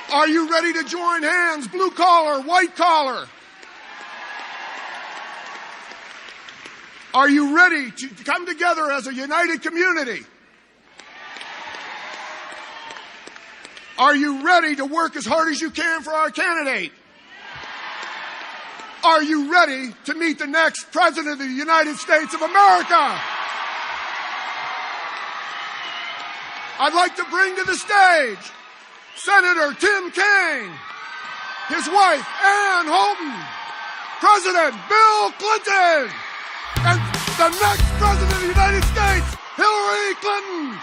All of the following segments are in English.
Are you ready to join hands, blue collar, white collar? Are you ready to come together as a united community? Are you ready to work as hard as you can for our candidate? Are you ready to meet the next President of the United States of America? I'd like to bring to the stage Senator Tim Kaine, his wife Ann Holton, President Bill Clinton, and the next President of the United States, Hillary Clinton.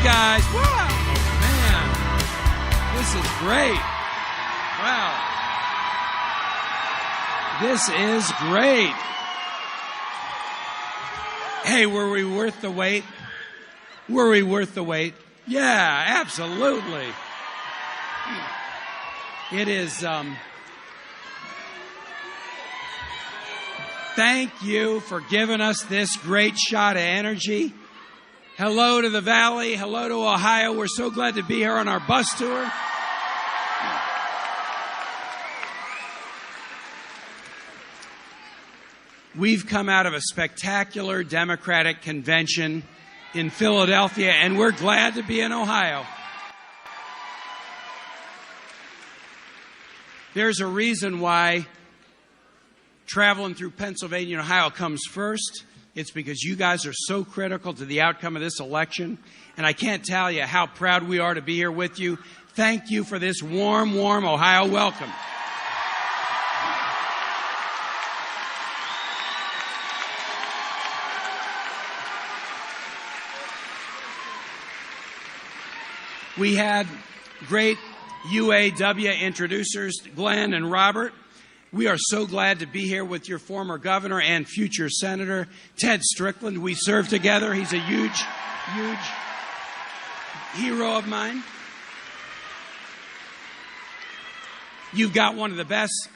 Guys, wow, man, this is great. Wow, this is great. Hey, were we worth the wait? Were we worth the wait? Yeah, absolutely. It is, thank you for giving us this great shot of energy. Hello to the Valley. Hello to Ohio. We're so glad to be here on our bus tour. We've come out of a spectacular Democratic convention in Philadelphia, and we're glad to be in Ohio. There's a reason why traveling through Pennsylvania and Ohio comes first. It's because you guys are so critical to the outcome of this election. And I can't tell you how proud we are to be here with you. Thank you for this warm, warm Ohio welcome. We had great UAW introducers, Glenn and Robert. We are so glad to be here with your former governor and future senator, Ted Strickland. We served together. He's a huge, huge hero of mine. You've got one of the best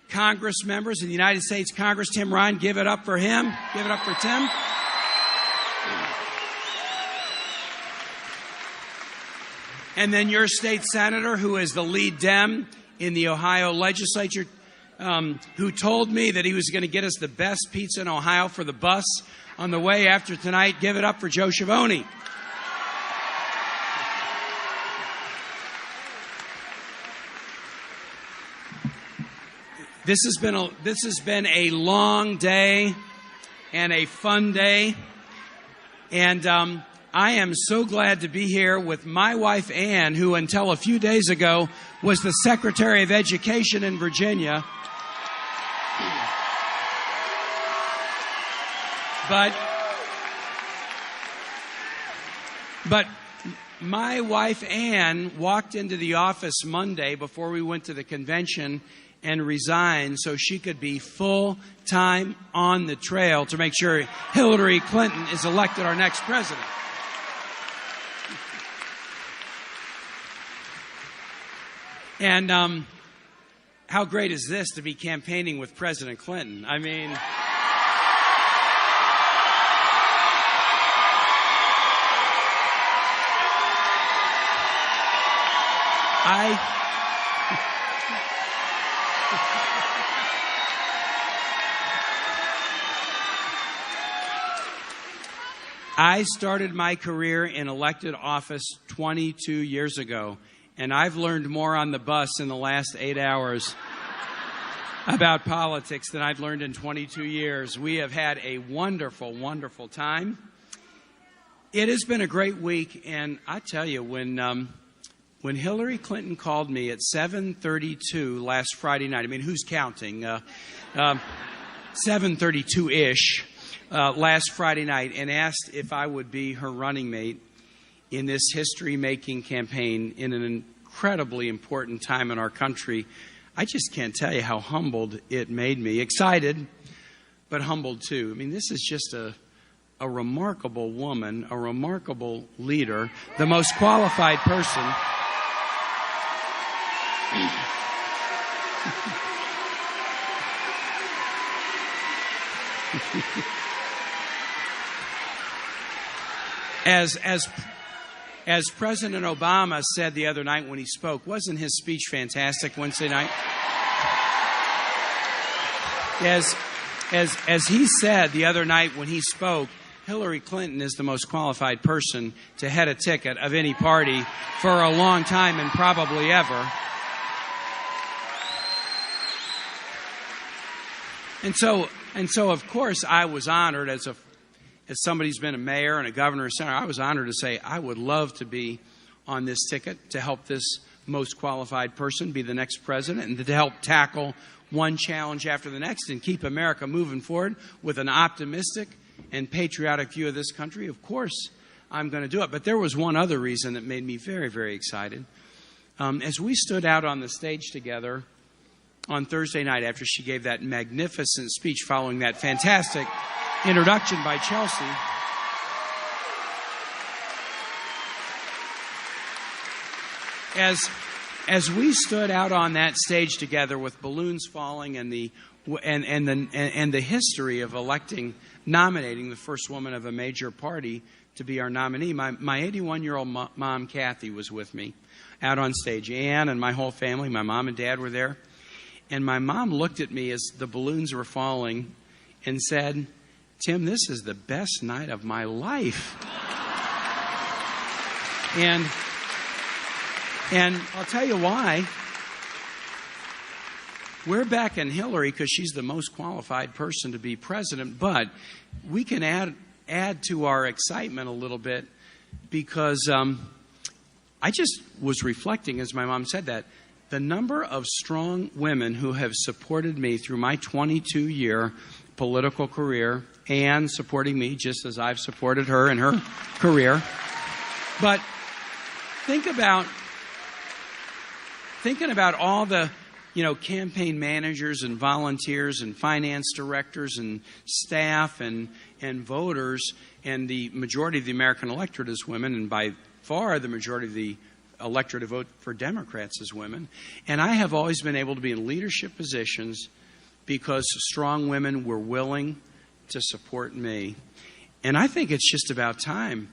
Congress members in the United States Congress, Tim Ryan. Give it up for him. Give it up for Tim. And then your state senator, who is the lead Dem in the Ohio legislature, who told me that he was going to get us the best pizza in Ohio for the bus on the way after tonight. Give it up for Joe Schiavone. This has been a long day and a fun day, and I am so glad to be here with my wife Ann, who until a few days ago was the Secretary of Education in Virginia. But my wife Ann walked into the office Monday before we went to the convention and resigned so she could be full-time on the trail to make sure Hillary Clinton is elected our next president. And how great is this to be campaigning with President Clinton? I mean, I started my career in elected office 22 years ago, and I've learned more on the bus in the last 8 hours about politics than I've learned in 22 years. We have had a wonderful, wonderful time. It has been a great week, and I tell you, when Hillary Clinton called me at 7:32 last Friday night, I mean, who's counting? 7:32-ish. Last Friday night, and asked if I would be her running mate in this history-making campaign in an incredibly important time in our country. I just can't tell you how humbled it made me. Excited, but humbled too. I mean, this is just a remarkable woman, a remarkable leader, the most qualified person. As President Obama said the other night when he spoke, wasn't his speech fantastic Wednesday night? As he said the other night when he spoke, Hillary Clinton is the most qualified person to head a ticket of any party for a long time and probably ever. And so of course I was honored as somebody who's been a mayor and a governor and senator. I was honored to say I would love to be on this ticket to help this most qualified person be the next president and to help tackle one challenge after the next and keep America moving forward with an optimistic and patriotic view of this country. Of course, I'm going to do it. But there was one other reason that made me very, very excited. As we stood out on the stage together on Thursday night after she gave that magnificent speech following that fantastic introduction by Chelsea, as we stood out on that stage together with balloons falling and the history of nominating the first woman of a major party to be our nominee, my 81-year-old mom Kathy was with me out on stage. Ann and my whole family, my mom and dad were there, and my mom looked at me as the balloons were falling and said, "Tim, this is the best night of my life." And I'll tell you why. We're backing Hillary because she's the most qualified person to be president, but we can add to our excitement a little bit because I just was reflecting as my mom said that the number of strong women who have supported me through my 22-year political career and supporting me just as I've supported her in her career. But thinking about all the campaign managers and volunteers and finance directors and staff and voters, and the majority of the American electorate is women, and by far the majority of the electorate to vote for Democrats is women. And I have always been able to be in leadership positions because strong women were willing to support me. And I think it's just about time,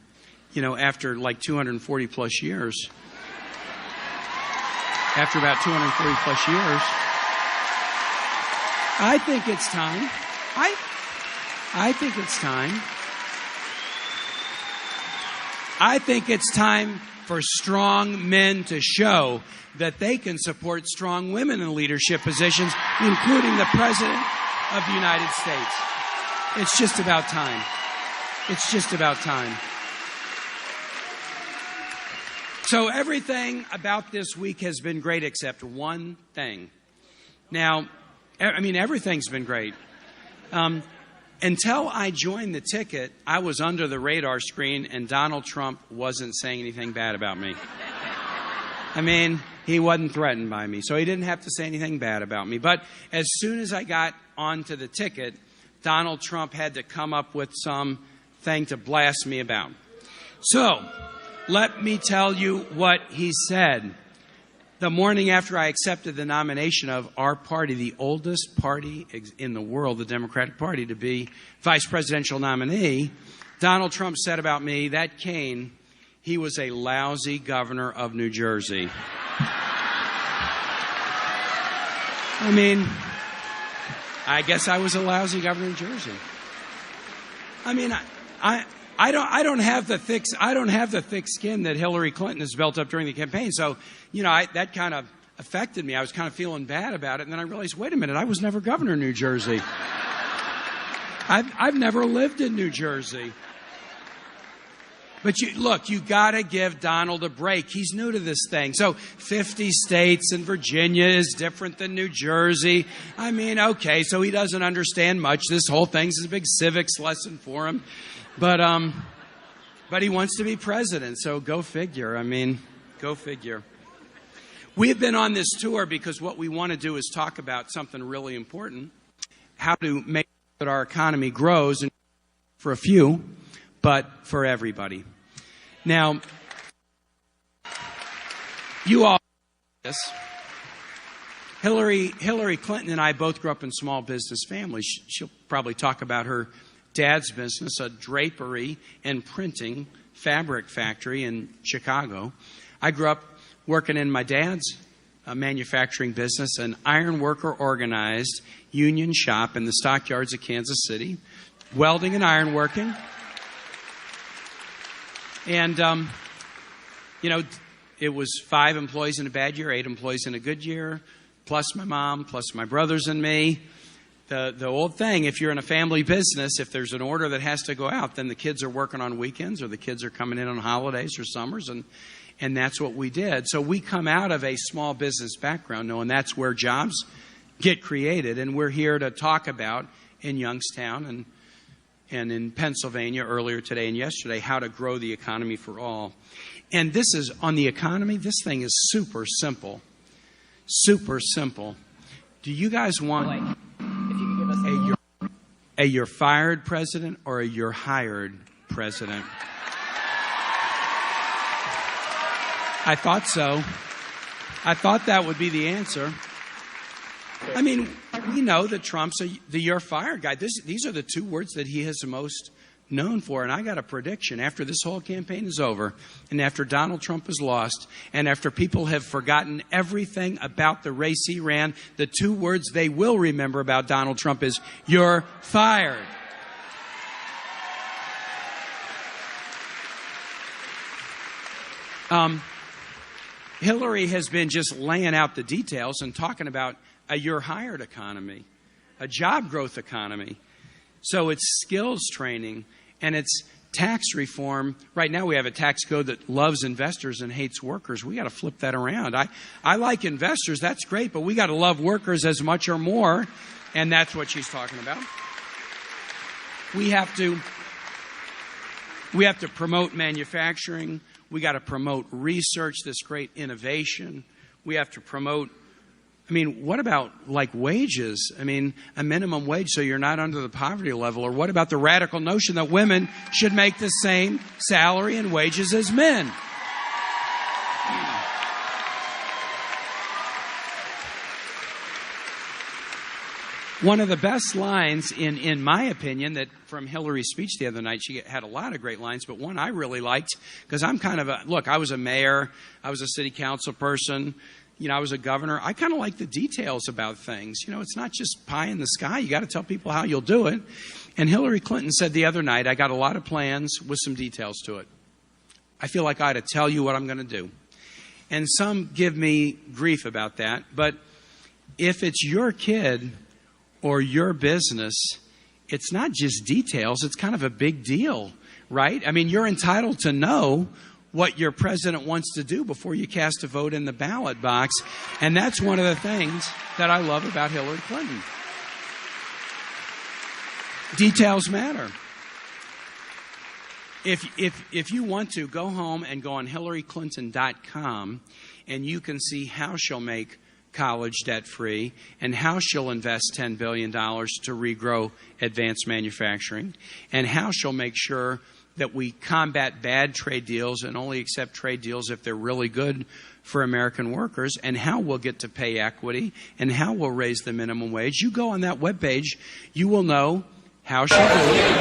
after like 240 plus years. After about 240 plus years, I think it's time. I think it's time. I think it's time for strong men to show that they can support strong women in leadership positions, including the President of the United States. It's just about time. It's just about time. So everything about this week has been great except one thing. Now, everything's been great. Until I joined the ticket, I was under the radar screen and Donald Trump wasn't saying anything bad about me. He wasn't threatened by me, so he didn't have to say anything bad about me. But as soon as I got onto the ticket, Donald Trump had to come up with something to blast me about. So, let me tell you what he said. the morning after I accepted the nomination of our party, the oldest party in the world, the Democratic Party, to be vice presidential nominee, Donald Trump said about me, that Kaine, he was a lousy governor of New Jersey. I mean, I guess I was a lousy governor of New Jersey. I mean, I don't have the thick skin that Hillary Clinton has built up during the campaign. So, that kind of affected me. I was kind of feeling bad about it. And then I realized, wait a minute, I was never governor of New Jersey. I've never lived in New Jersey. But you got to give Donald a break. He's new to this thing. So 50 states and Virginia is different than New Jersey. I mean, okay, so he doesn't understand much. This whole thing's a big civics lesson for him. But he wants to be president, so go figure. I mean, go figure. We have been on this tour because what we want to do is talk about something really important, how to make sure that our economy grows, and for a few, but for everybody. Now, you all know this. Hillary Clinton and I both grew up in small business families. She'll probably talk about her dad's business, a drapery and printing fabric factory in Chicago. I grew up working in my dad's manufacturing business, an iron worker organized union shop in the stockyards of Kansas City, welding and ironworking. And, it was 5 employees in a bad year, 8 employees in a good year, plus my mom, plus my brothers and me. The old thing, if you're in a family business, if there's an order that has to go out, then the kids are working on weekends or the kids are coming in on holidays or summers, and that's what we did. So we come out of a small business background knowing that's where jobs get created, and we're here to talk about in Youngstown and in Pennsylvania earlier today and yesterday, how to grow the economy for all. And this is, on the economy, this thing is super simple. Super simple. Do you guys want a you're fired president or a you're hired president? I thought so. I thought that would be the answer. I mean, we know that Trump's the you're fired guy. These are the 2 words that he is the most known for. And I got a prediction. After this whole campaign is over, and after Donald Trump is lost, and after people have forgotten everything about the race he ran, the 2 words they will remember about Donald Trump is, you're fired. Hillary has been just laying out the details and talking about a you're hired economy, a job growth economy. So it's skills training and it's tax reform. Right now we have a tax code that loves investors and hates workers. We got to flip that around. I like investors, that's great, but we got to love workers as much or more, and that's what she's talking about. We have to promote manufacturing. We got to promote research, this great innovation. We have to promote, what about like wages? A minimum wage so you're not under the poverty level. Or what about the radical notion that women should make the same salary and wages as men? One of the best lines, in my opinion, that from Hillary's speech the other night, she had a lot of great lines, but one I really liked, because I'm kind of I was a mayor, I was a city council person, I was a governor. I kind of like the details about things. It's not just pie in the sky. You got to tell people how you'll do it. And Hillary Clinton said the other night, I got a lot of plans with some details to it. I feel like I ought to tell you what I'm going to do. And some give me grief about that, but if it's your kid or your business, it's not just details, it's kind of a big deal, right? You're entitled to know what your president wants to do before you cast a vote in the ballot box. And that's one of the things that I love about Hillary Clinton. Details matter. If you want to, go home and go on HillaryClinton.com, and you can see how she'll make college debt-free and how she'll invest $10 billion to regrow advanced manufacturing and how she'll make sure that we combat bad trade deals and only accept trade deals if they're really good for American workers, and how we'll get to pay equity and how we'll raise the minimum wage. You go on that webpage, you will know how she'll do it,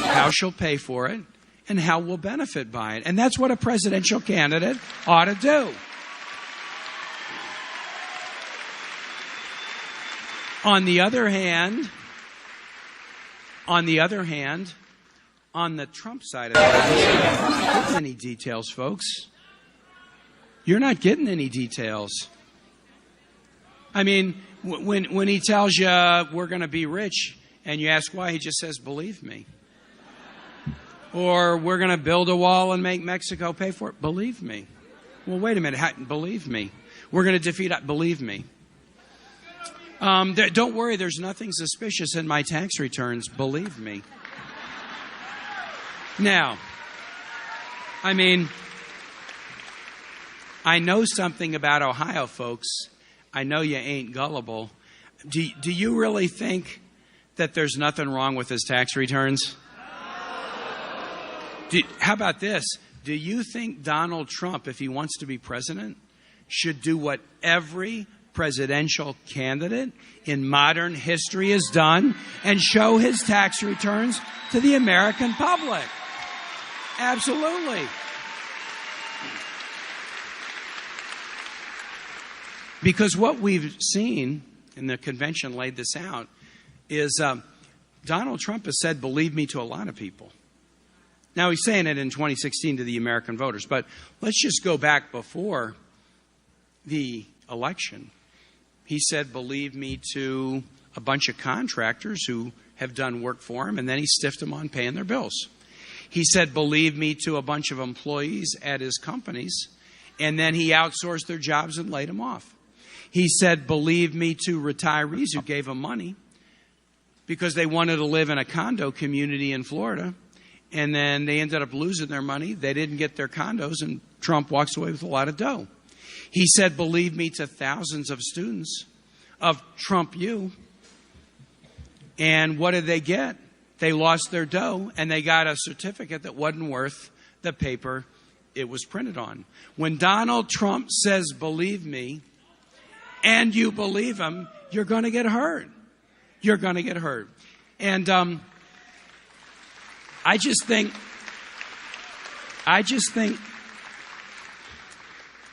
how she'll pay for it, and how we'll benefit by it. And that's what a presidential candidate ought to do. On the other hand, on the Trump side of it, you're not getting any details, folks. You're not getting any details. I mean, when he tells you we're going to be rich, and you ask why, he just says, believe me. Or we're going to build a wall and make Mexico pay for it. Believe me. Well, wait a minute. Believe me. We're going to defeat it. Believe me. Don't worry. There's nothing suspicious in my tax returns. Believe me. Now, I mean, I know something about Ohio, folks. I know you ain't gullible. Do you really think that there's nothing wrong with his tax returns? How about this? Do you think Donald Trump, if he wants to be president, should do what every presidential candidate in modern history has done and show his tax returns to the American public? Absolutely. Because what we've seen, and the convention laid this out, is Donald Trump has said, believe me, to a lot of people. Now, he's saying it in 2016 to the American voters, but let's just go back before the election. He said, believe me, to a bunch of contractors who have done work for him, and then he stiffed them on paying their bills. He said, believe me, to a bunch of employees at his companies, and then he outsourced their jobs and laid them off. He said, believe me, to retirees who gave him money because they wanted to live in a condo community in Florida, and then they ended up losing their money. They didn't get their condos, and Trump walks away with a lot of dough. He said, believe me, to thousands of students of Trump U. And what did they get? They lost their dough, and they got a certificate that wasn't worth the paper it was printed on. When Donald Trump says, believe me, and you believe him, you're going to get hurt. You're going to get hurt. And I just think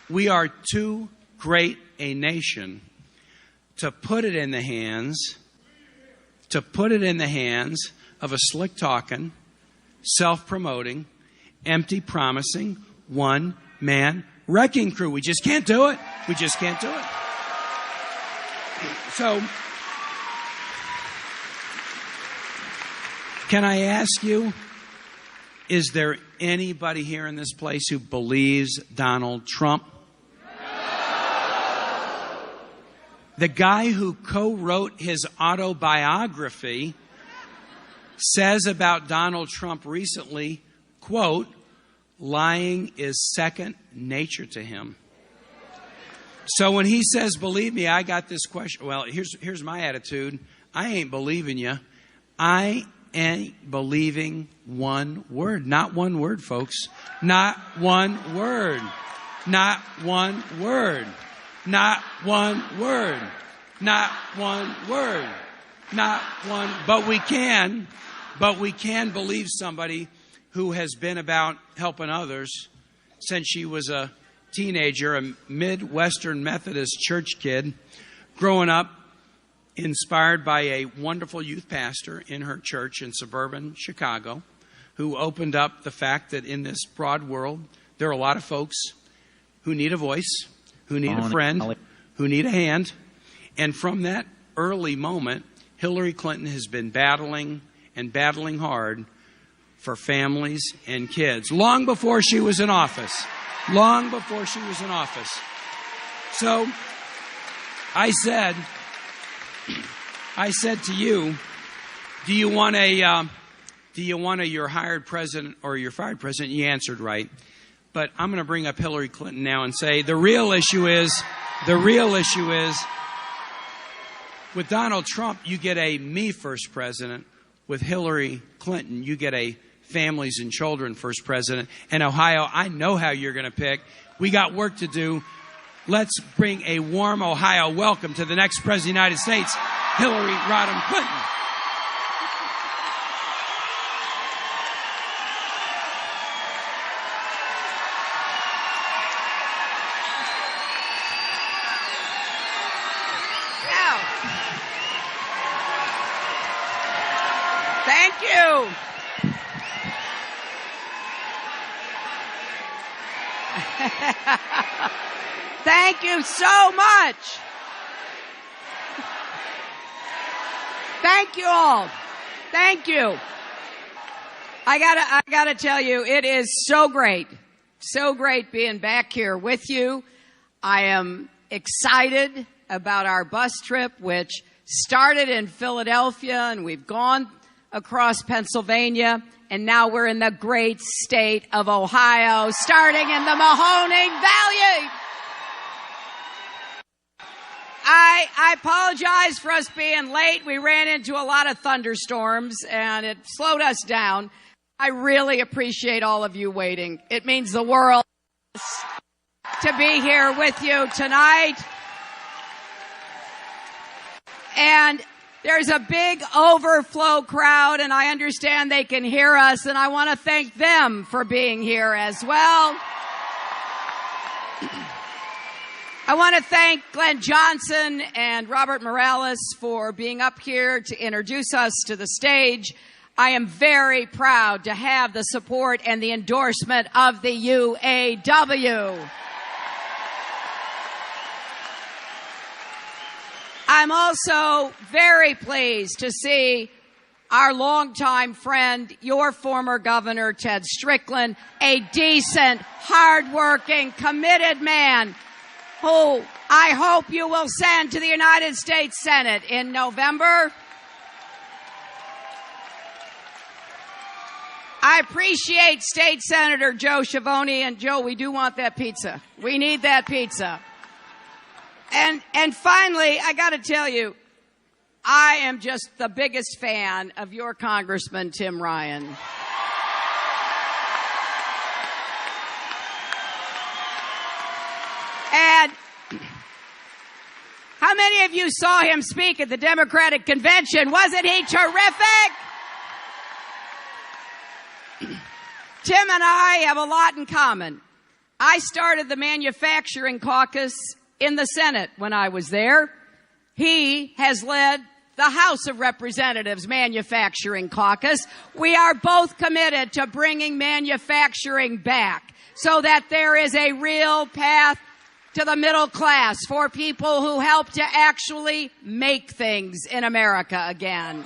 we are too great a nation to put it in the hands of a slick-talking, self-promoting, empty promising, one-man wrecking crew. We just can't do it. We just can't do it. So, can I ask you, is there anybody here in this place who believes Donald Trump? The guy who co-wrote his autobiography says about Donald Trump recently, quote, lying is second nature to him. So when he says, believe me, I got this question. Well, here's my attitude. I ain't believing you. I ain't believing one word. Not one word, folks. Not one word. Not one word. Not one word. Not one word. Not one. But we can believe somebody who has been about helping others since she was a teenager, a Midwestern Methodist church kid, growing up, inspired by a wonderful youth pastor in her church in suburban Chicago, who opened up the fact that in this broad world, there are a lot of folks who need a voice, who need a friend, who need a hand. And from that early moment, Hillary Clinton has been battling and battling hard for families and kids, long before she was in office. Long before she was in office. So I said to you, do you want your hired president or your fired president? You answered right. But I'm going to bring up Hillary Clinton now and say the real issue is with Donald Trump, you get a me first president. With Hillary Clinton, you get a families and children, First President. And Ohio, I know how you're going to pick. We got work to do. Let's bring a warm Ohio welcome to the next President of the United States, Hillary Rodham Clinton. Thank you. Thank you so much. Thank you all. Thank you. I gotta tell you, it is so great being back here with you. I am excited about our bus trip, which started in Philadelphia, and we've gone across Pennsylvania, and now we're in the great state of Ohio, starting in the Mahoning Valley. I apologize for us being late. We ran into a lot of thunderstorms, and it slowed us down. I really appreciate all of you waiting. It means the world to be here with you tonight. And there's a big overflow crowd, and I understand they can hear us, and I want to thank them for being here as well. I want to thank Glenn Johnson and Robert Morales for being up here to introduce us to the stage. I am very proud to have the support and the endorsement of the UAW. I'm also very pleased to see our longtime friend, your former governor, Ted Strickland, a decent, hardworking, committed man who I hope you will send to the United States Senate in November. I appreciate State Senator Joe Schiavone, and Joe, we do want that pizza. We need that pizza. And finally, I got to tell you, I am just the biggest fan of your Congressman, Tim Ryan. And how many of you saw him speak at the Democratic Convention? Wasn't he terrific? Tim and I have a lot in common. I started the manufacturing caucus in the Senate when I was there. He has led the House of Representatives Manufacturing Caucus. We are both committed to bringing manufacturing back so that there is a real path to the middle class for people who help to actually make things in America again.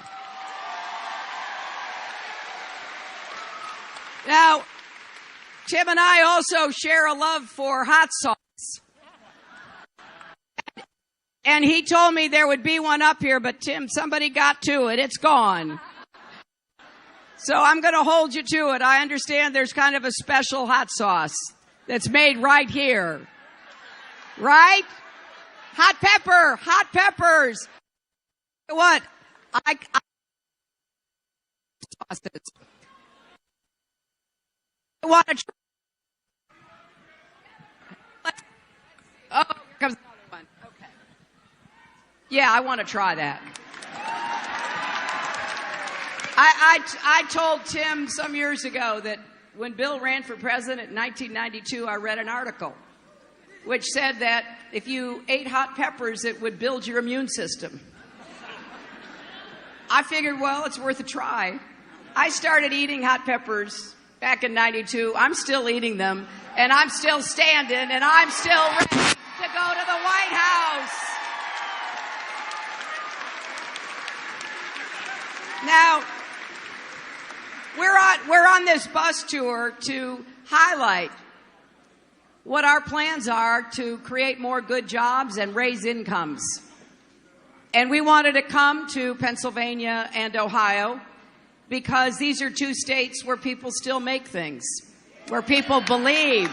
Now, Tim and I also share a love for hot sauce. And he told me there would be one up here, but Tim, somebody got to it. It's gone. So I'm going to hold you to it. I understand there's kind of a special hot sauce that's made right here. Right? Hot peppers. What? I want to try. Oh, here comes another one. Okay. Yeah, I want to try that. I told Tim some years ago that when Bill ran for president in 1992, I read an article which said that if you ate hot peppers, it would build your immune system. I figured, well, it's worth a try. I started eating hot peppers back in 92. I'm still eating them, and I'm still standing, and I'm still ready to go to the White House. Now, we're on this bus tour to highlight what our plans are to create more good jobs and raise incomes. And we wanted to come to Pennsylvania and Ohio because these are two states where people still make things, where people believe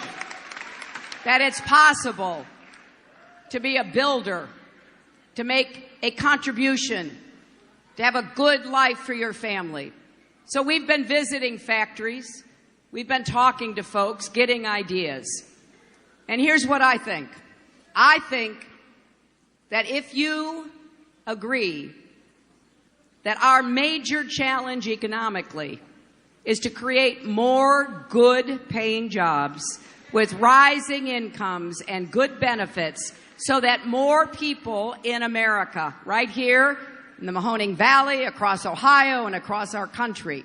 that it's possible to be a builder, to make a contribution, to have a good life for your family. So we've been visiting factories. We've been talking to folks, getting ideas. And here's what I think. I think that if you agree that our major challenge economically is to create more good-paying jobs with rising incomes and good benefits so that more people in America, right here in the Mahoning Valley, across Ohio, and across our country,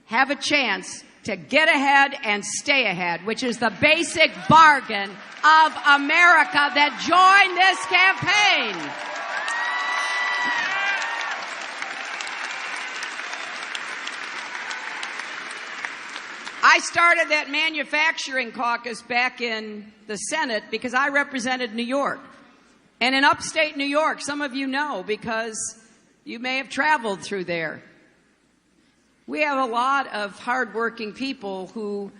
have a chance to get ahead and stay ahead, which is the basic bargain of America that joined this campaign. I started that manufacturing caucus back in the Senate because I represented New York. And in upstate New York, some of you know because you may have traveled through there. We have a lot of hardworking people who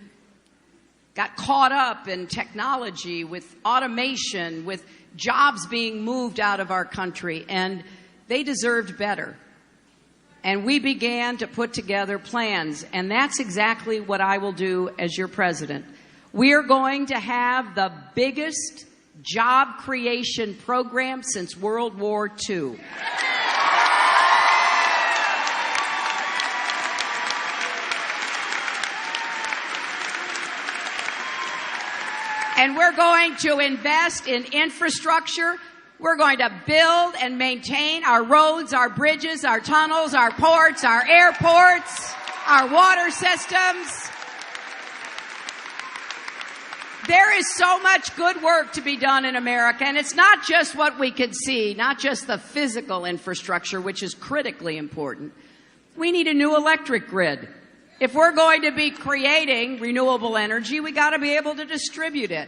got caught up in technology, with automation, with jobs being moved out of our country, and they deserved better. And we began to put together plans, and that's exactly what I will do as your president. We are going to have the biggest job creation program since World War II. And we're going to invest in infrastructure. We're going to build and maintain our roads, our bridges, our tunnels, our ports, our airports, our water systems. There is so much good work to be done in America, and it's not just what we can see, not just the physical infrastructure, which is critically important. We need a new electric grid. If we're going to be creating renewable energy, we got to be able to distribute it.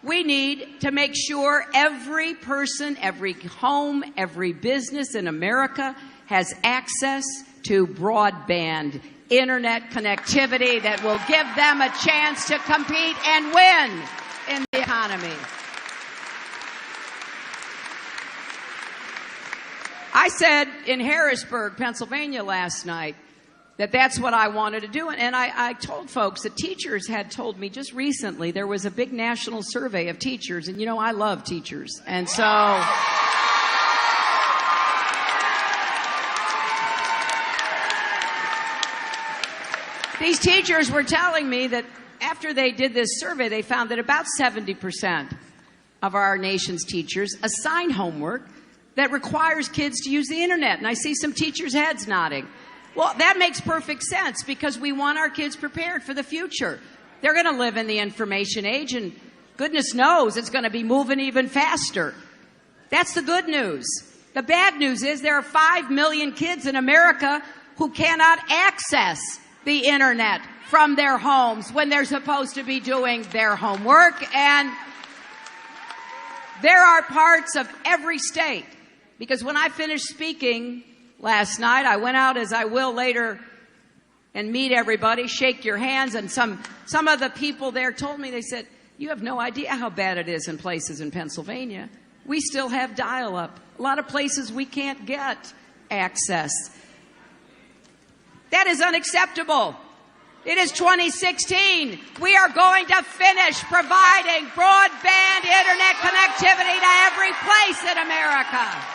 We need to make sure every person, every home, every business in America has access to broadband internet connectivity that will give them a chance to compete and win in the economy. I said in Harrisburg, Pennsylvania last night that that's what I wanted to do. And I told folks that teachers had told me just recently there was a big national survey of teachers. And, you know, I love teachers. And so these teachers were telling me that after they did this survey, they found that about 70% of our nation's teachers assign homework that requires kids to use the internet. And I see some teachers' heads nodding. Well, that makes perfect sense because we want our kids prepared for the future. They're going to live in the information age, and goodness knows it's going to be moving even faster. That's the good news. The bad news is there are 5 million kids in America who cannot access the internet from their homes when they're supposed to be doing their homework. And there are parts of every state, because when I finished speaking last night, I went out, as I will later, and meet everybody, shake your hands, and some of the people there told me, they said, you have no idea how bad it is in places in Pennsylvania. We still have dial-up. A lot of places we can't get access. That is unacceptable. It is 2016. We are going to finish providing broadband internet connectivity to every place in America.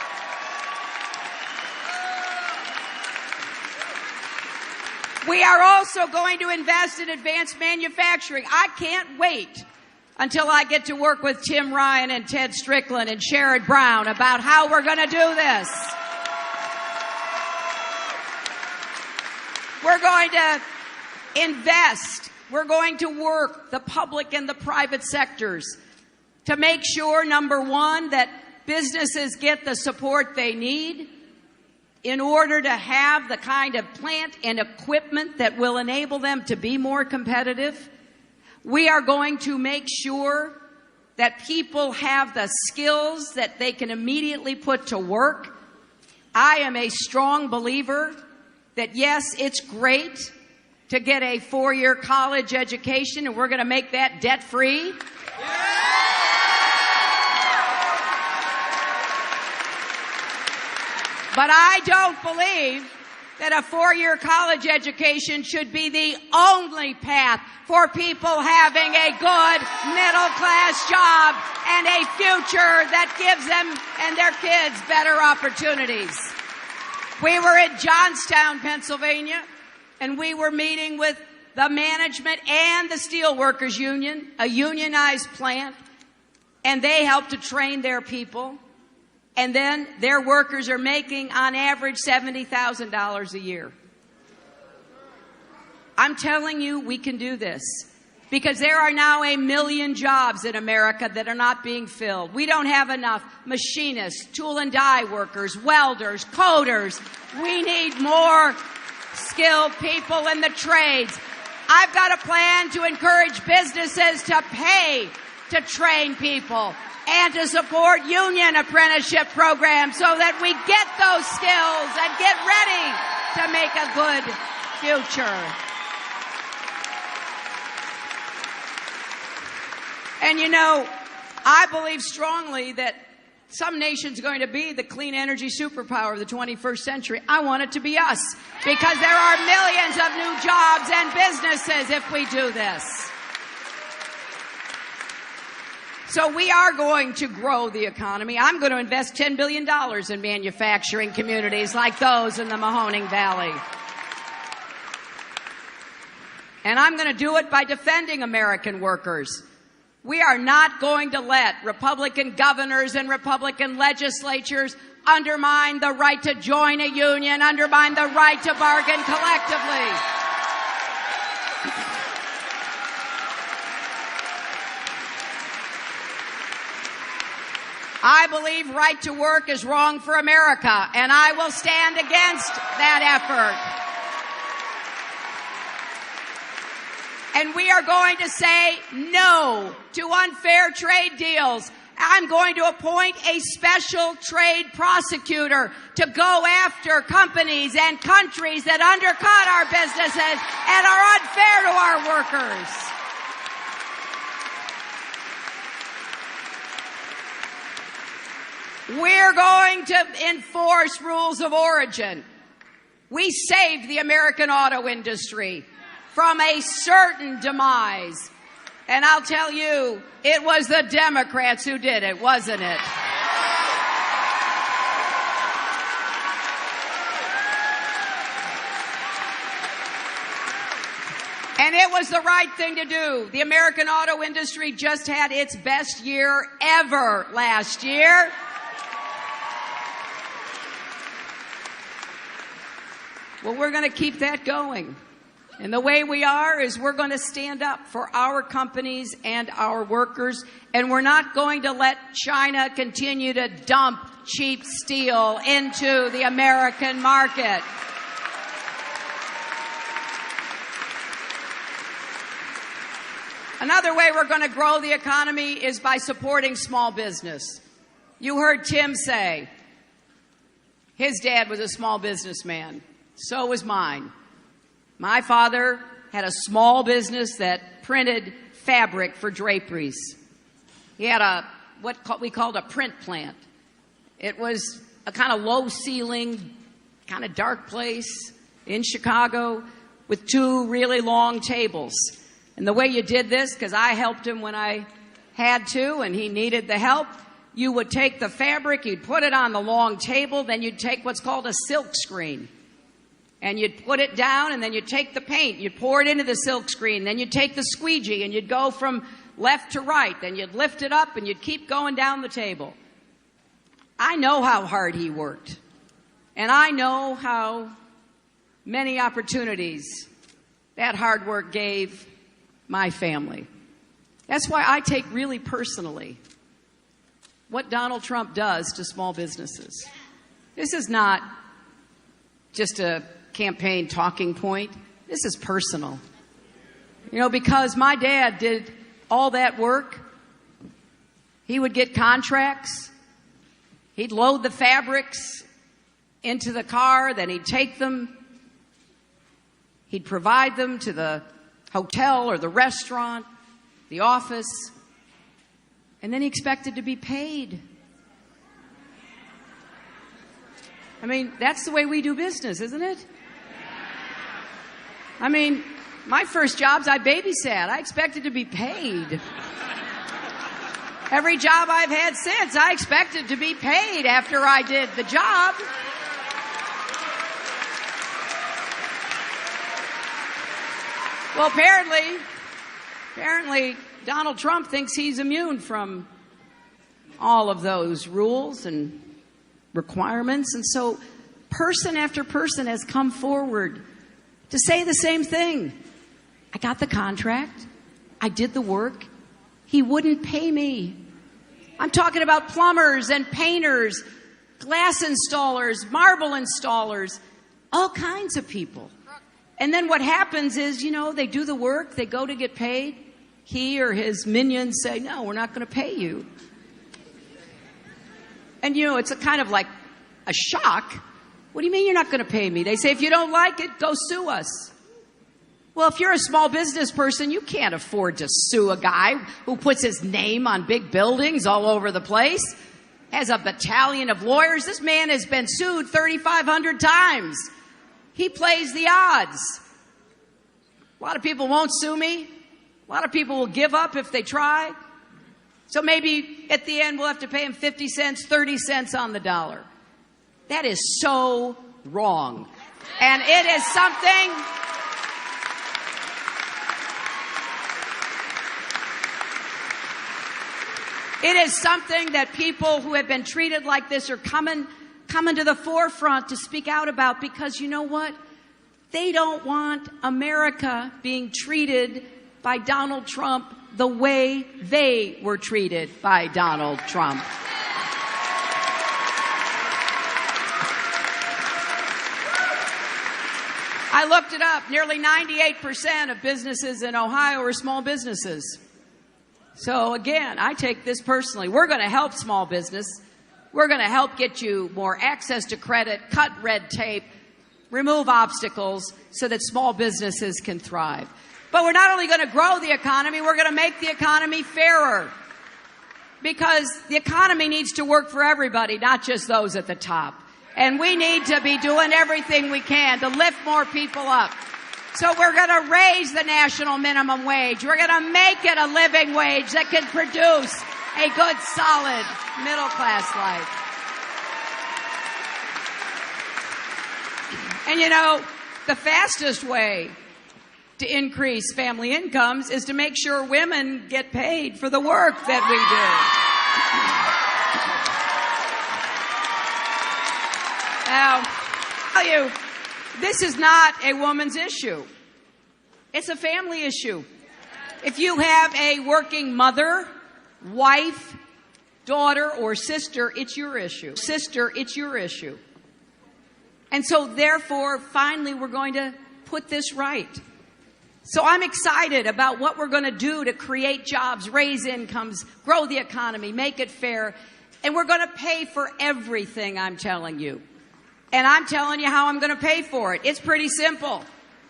We are also going to invest in advanced manufacturing. I can't wait until I get to work with Tim Ryan and Ted Strickland and Sherrod Brown about how we're going to do this. We're going to invest. We're going to work the public and the private sectors to make sure, number one, that businesses get the support they need in order to have the kind of plant and equipment that will enable them to be more competitive. We are going to make sure that people have the skills that they can immediately put to work. I am a strong believer that, yes, it's great to get a 4-year college education, and we're going to make that debt-free. But I don't believe that a 4-year college education should be the only path for people having a good middle-class job and a future that gives them and their kids better opportunities. We were in Youngstown, Pennsylvania, and we were meeting with the management and the Steelworkers Union, a unionized plant, and they helped to train their people. And then their workers are making, on average, $70,000 a year. I'm telling you, we can do this. Because there are now 1 million jobs in America that are not being filled. We don't have enough machinists, tool and die workers, welders, coders. We need more skilled people in the trades. I've got a plan to encourage businesses to pay to train people and to support union apprenticeship programs so that we get those skills and get ready to make a good future. And you know, I believe strongly that some nation's going to be the clean energy superpower of the 21st century. I want it to be us, because there are millions of new jobs and businesses if we do this. So we are going to grow the economy. I'm going to invest $10 billion in manufacturing communities like those in the Mahoning Valley. And I'm going to do it by defending American workers. We are not going to let Republican governors and Republican legislatures undermine the right to join a union, undermine the right to bargain collectively. I believe right to work is wrong for America, and I will stand against that effort. And we are going to say no to unfair trade deals. I'm going to appoint a special trade prosecutor to go after companies and countries that undercut our businesses and are unfair to our workers. We're going to enforce rules of origin. We saved the American auto industry from a certain demise. And I'll tell you, it was the Democrats who did it, wasn't it? And it was the right thing to do. The American auto industry just had its best year ever last year. Well, we're going to keep that going. And the way we are is we're going to stand up for our companies and our workers, and we're not going to let China continue to dump cheap steel into the American market. Another way we're going to grow the economy is by supporting small business. You heard Tim say his dad was a small businessman. So was mine. My father had a small business that printed fabric for draperies. He had what we called a print plant. It was a kind of low-ceiling, kind of dark place in Chicago with 2 really long tables. And the way you did this, because I helped him when I had to and he needed the help, you would take the fabric, you'd put it on the long table, then you'd take what's called a silk screen. And you'd put it down, and then you'd take the paint, you'd pour it into the silk screen, then you'd take the squeegee, and you'd go from left to right, then you'd lift it up, and you'd keep going down the table. I know how hard he worked, and I know how many opportunities that hard work gave my family. That's why I take really personally what Donald Trump does to small businesses. This is not just a campaign talking point. This is personal. You know, because my dad did all that work. He would get contracts. He'd load the fabrics into the car, then he'd take them. He'd provide them to the hotel or the restaurant, the office, and then he expected to be paid. I mean, that's the way we do business, isn't it? I mean, my first jobs I babysat. I expected to be paid. Every job I've had since, I expected to be paid after I did the job. Well, apparently, Donald Trump thinks he's immune from all of those rules and requirements. And so person after person has come forward to say the same thing. I got the contract. I did the work. He wouldn't pay me. I'm talking about plumbers and painters, glass installers, marble installers, all kinds of people. And then what happens is, they do the work, they go to get paid. He or his minions say, no, we're not going to pay you. And, it's a kind of like a shock. What do you mean you're not going to pay me? They say, if you don't like it, go sue us. Well, if you're a small business person, you can't afford to sue a guy who puts his name on big buildings all over the place, has a battalion of lawyers. This man has been sued 3,500 times. He plays the odds. A lot of people won't sue me. A lot of people will give up if they try. So maybe at the end we'll have to pay him 50 cents, 30 cents on the dollar. That is so wrong. And it is something that people who have been treated like this are coming to the forefront to speak out about, because you know what? They don't want America being treated by Donald Trump the way they were treated by Donald Trump. I looked it up. Nearly 98% of businesses in Ohio are small businesses. So again, I take this personally. We're going to help small business. We're going to help get you more access to credit, cut red tape, remove obstacles so that small businesses can thrive. But we're not only going to grow the economy, we're going to make the economy fairer. Because the economy needs to work for everybody, not just those at the top. And we need to be doing everything we can to lift more people up. So we're going to raise the national minimum wage. We're going to make it a living wage that can produce a good, solid, middle-class life. And the fastest way to increase family incomes is to make sure women get paid for the work that we do. Now, I'll tell you, this is not a woman's issue. It's a family issue. If you have a working mother, wife, daughter, or sister, it's your issue. Sister, it's your issue. And so, therefore, finally, we're going to put this right. So I'm excited about what we're going to do to create jobs, raise incomes, grow the economy, make it fair. And we're going to pay for everything, I'm telling you. And I'm telling you how I'm going to pay for it. It's pretty simple.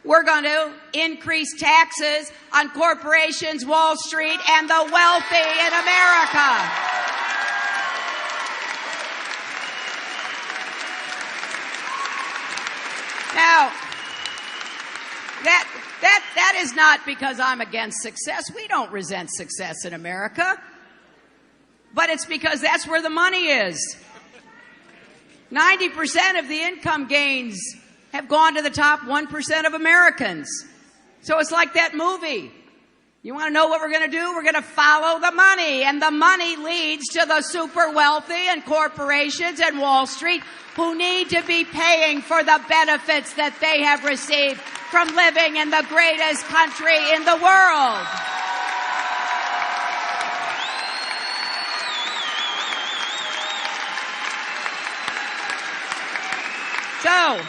We're going to increase taxes on corporations, Wall Street, and the wealthy in America. Now, that is not because I'm against success. We don't resent success in America. But it's because that's where the money is. 90% of the income gains have gone to the top 1% of Americans. So it's like that movie. You want to know what we're going to do? We're going to follow the money. And the money leads to the super wealthy and corporations and Wall Street who need to be paying for the benefits that they have received from living in the greatest country in the world. So,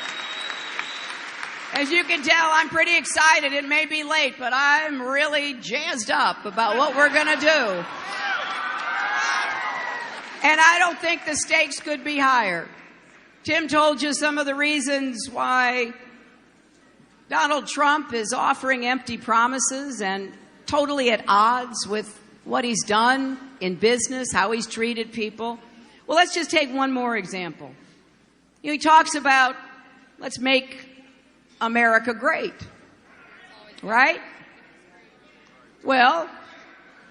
as you can tell, I'm pretty excited. It may be late, but I'm really jazzed up about what we're going to do. And I don't think the stakes could be higher. Tim told you some of the reasons why Donald Trump is offering empty promises and totally at odds with what he's done in business, how he's treated people. Well, let's just take one more example. He talks about, let's make America great. right? Well,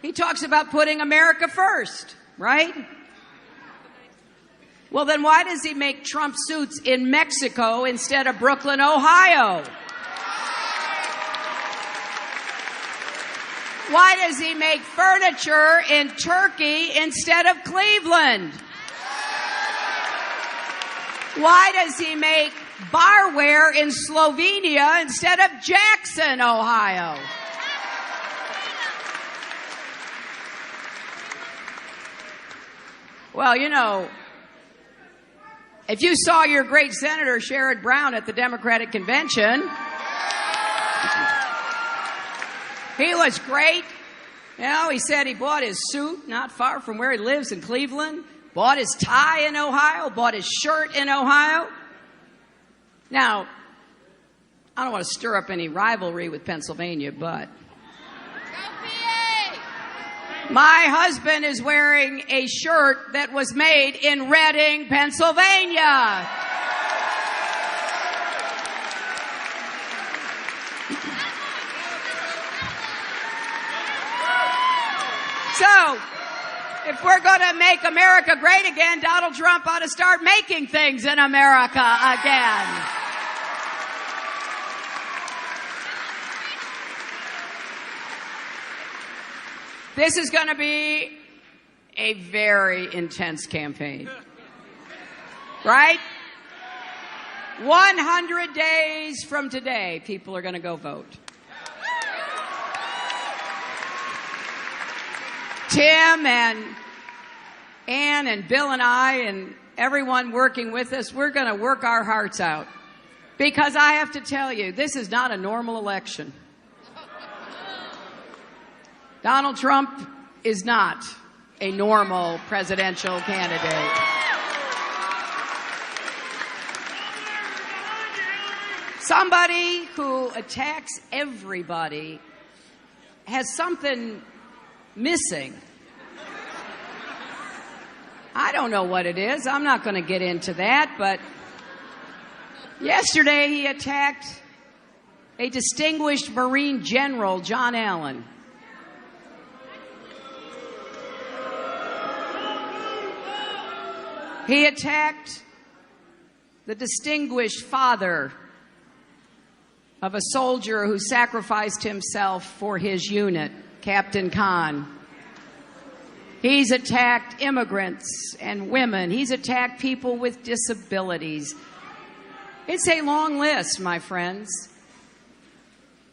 he talks about putting America first, right? Well, then why does he make Trump suits in Mexico instead of Brooklyn, Ohio? Why does he make furniture in Turkey instead of Cleveland? Why does he make barware in Slovenia instead of Jackson, Ohio? Well, you know, if you saw your great Senator Sherrod Brown at the Democratic Convention, he was great. You know, he said he bought his suit not far from where he lives in Cleveland, bought his tie in Ohio, bought his shirt in Ohio. Now, I don't want to stir up any rivalry with Pennsylvania, but my husband is wearing a shirt that was made in Reading, Pennsylvania. So, if we're going to make America great again, Donald Trump ought to start making things in America again. This is going to be a very intense campaign, right? 100 days from today, people are going to go vote. Tim and Ann and Bill and I and everyone working with us, we're going to work our hearts out. Because I have to tell you, this is not a normal election. Donald Trump is not a normal presidential candidate. Somebody who attacks everybody has something missing. I don't know what it is. I'm not going to get into that, but yesterday he attacked a distinguished Marine General, John Allen. He attacked the distinguished father of a soldier who sacrificed himself for his unit, Captain Kaine. He's attacked immigrants and women. He's attacked people with disabilities. It's a long list, my friends.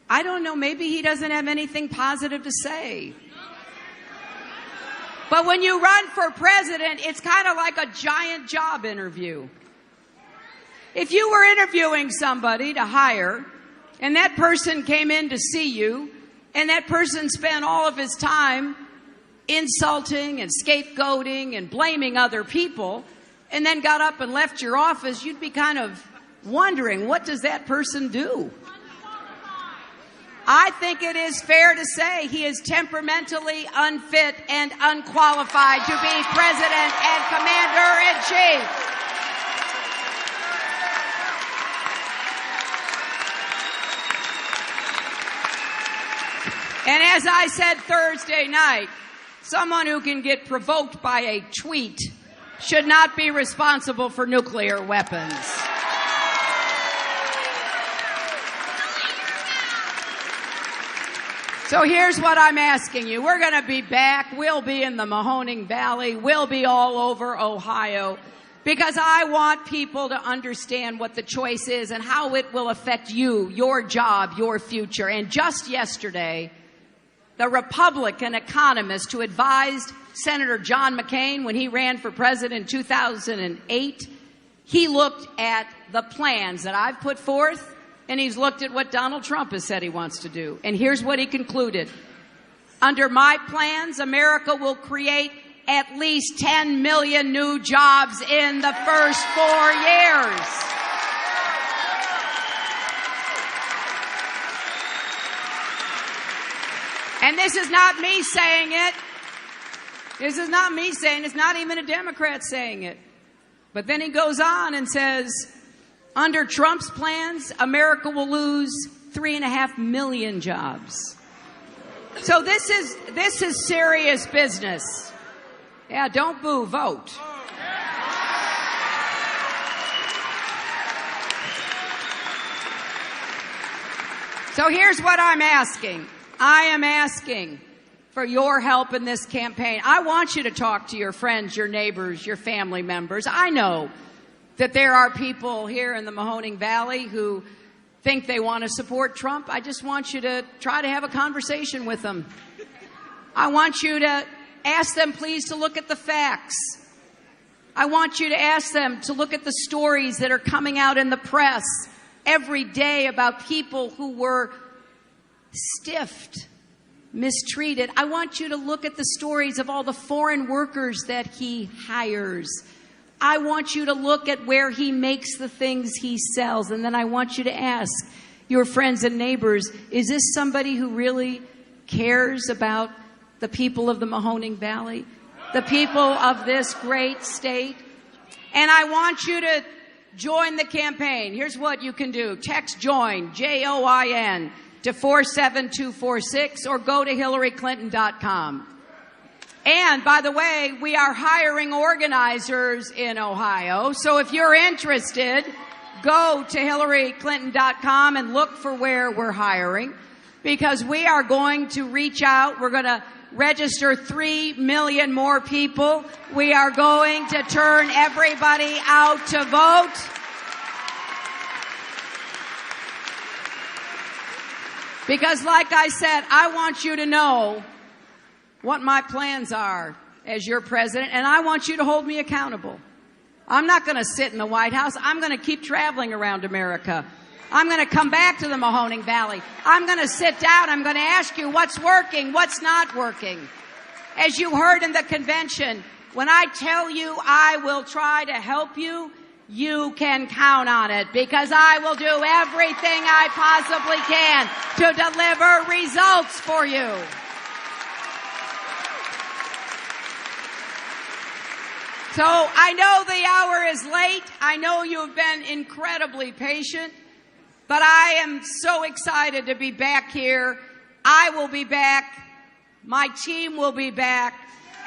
I don't know, maybe he doesn't have anything positive to say. But when you run for president, it's kind of like a giant job interview. If you were interviewing somebody to hire, and that person came in to see you, and that person spent all of his time insulting and scapegoating and blaming other people, and then got up and left your office, you'd be kind of wondering, what does that person do? I think it is fair to say he is temperamentally unfit and unqualified to be president and commander-in-chief. And as I said Thursday night, someone who can get provoked by a tweet should not be responsible for nuclear weapons. So here's what I'm asking you. We're going to be back. We'll be in the Mahoning Valley. We'll be all over Ohio. Because I want people to understand what the choice is and how it will affect you, your job, your future. And just yesterday, the Republican economist who advised Senator John McCain when he ran for president in 2008, he looked at the plans that I've put forth, and he's looked at what Donald Trump has said he wants to do. And here's what he concluded. Under my plans, America will create at least 10 million new jobs in the first 4 years. And this is not me saying it. This is not me saying it. It's not even a Democrat saying it. But then he goes on and says, under Trump's plans, America will lose 3.5 million jobs. So this is serious business. Yeah, don't boo, vote. So here's what I'm asking. I am asking for your help in this campaign. I want you to talk to your friends, your neighbors, your family members. I know that there are people here in the Mahoning Valley who think they want to support Trump. I just want you to try to have a conversation with them. I want you to ask them, please, to look at the facts. I want you to ask them to look at the stories that are coming out in the press every day about people who were stiffed, mistreated. I want you to look at the stories of all the foreign workers that he hires. I want you to look at where he makes the things he sells. And then I want you to ask your friends and neighbors, is this somebody who really cares about the people of the Mahoning Valley, the people of this great state? And I want you to join the campaign. Here's what you can do. Text JOIN, JOIN, to 47246 or go to HillaryClinton.com. And, by the way, we are hiring organizers in Ohio. So if you're interested, go to HillaryClinton.com and look for where we're hiring, because we are going to reach out. We're going to register 3 million more people. We are going to turn everybody out to vote. Because, like I said, I want you to know what my plans are as your president, and I want you to hold me accountable. I'm not going to sit in the White House. I'm going to keep traveling around America. I'm going to come back to the Mahoning Valley. I'm going to sit down. I'm going to ask you what's working, what's not working. As you heard in the convention, when I tell you I will try to help you, you can count on it, because I will do everything I possibly can to deliver results for you. So I know the hour is late. I know you've been incredibly patient, but I am so excited to be back here. I will be back. My team will be back.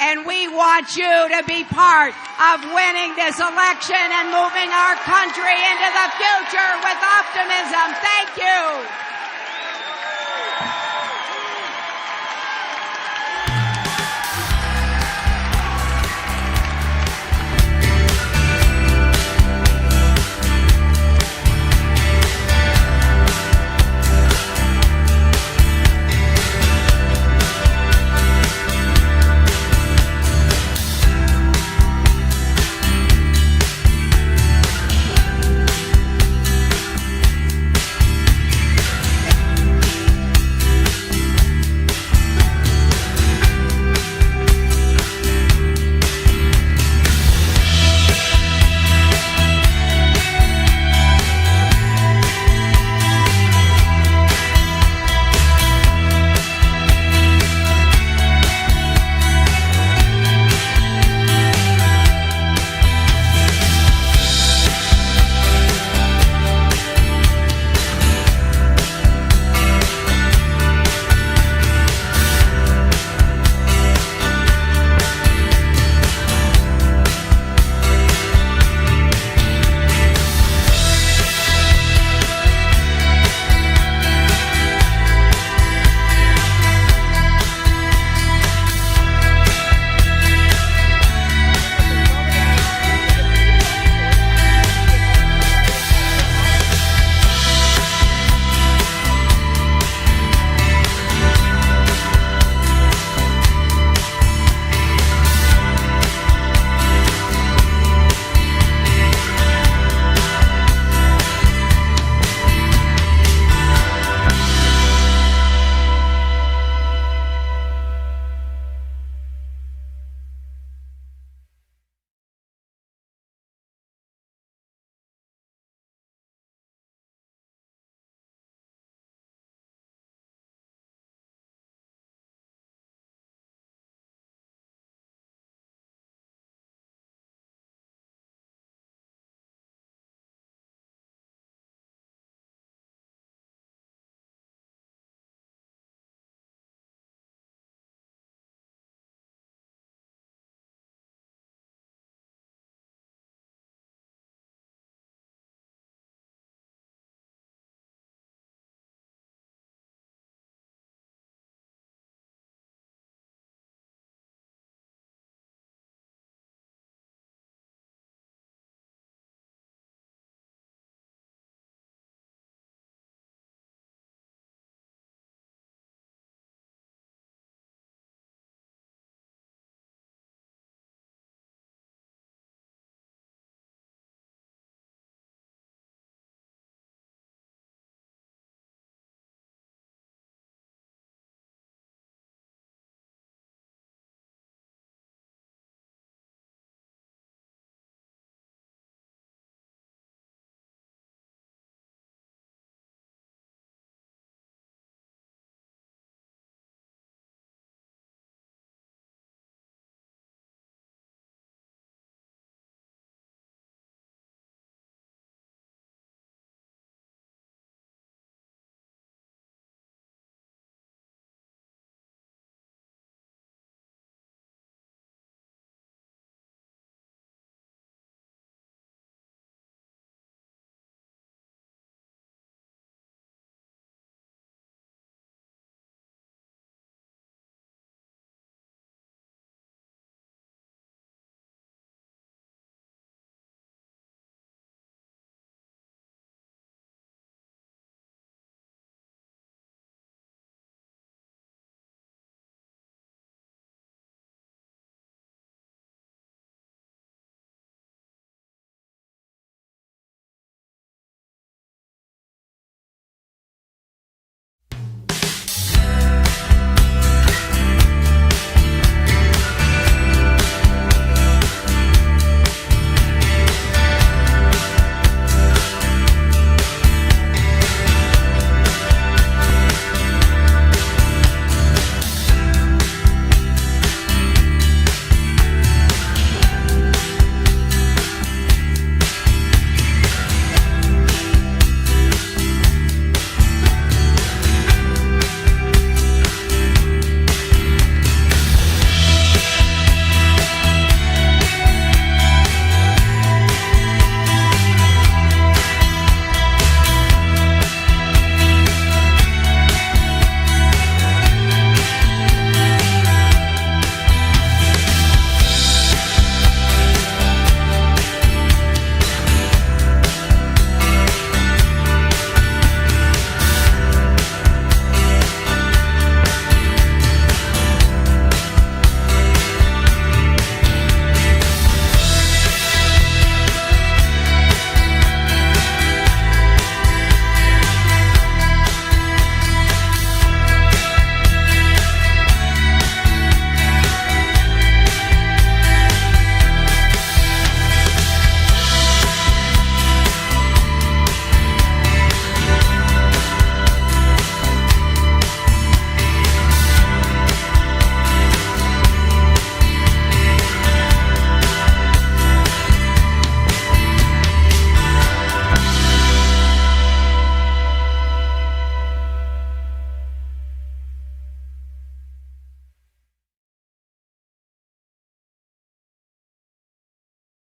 And we want you to be part of winning this election and moving our country into the future with optimism. Thank you.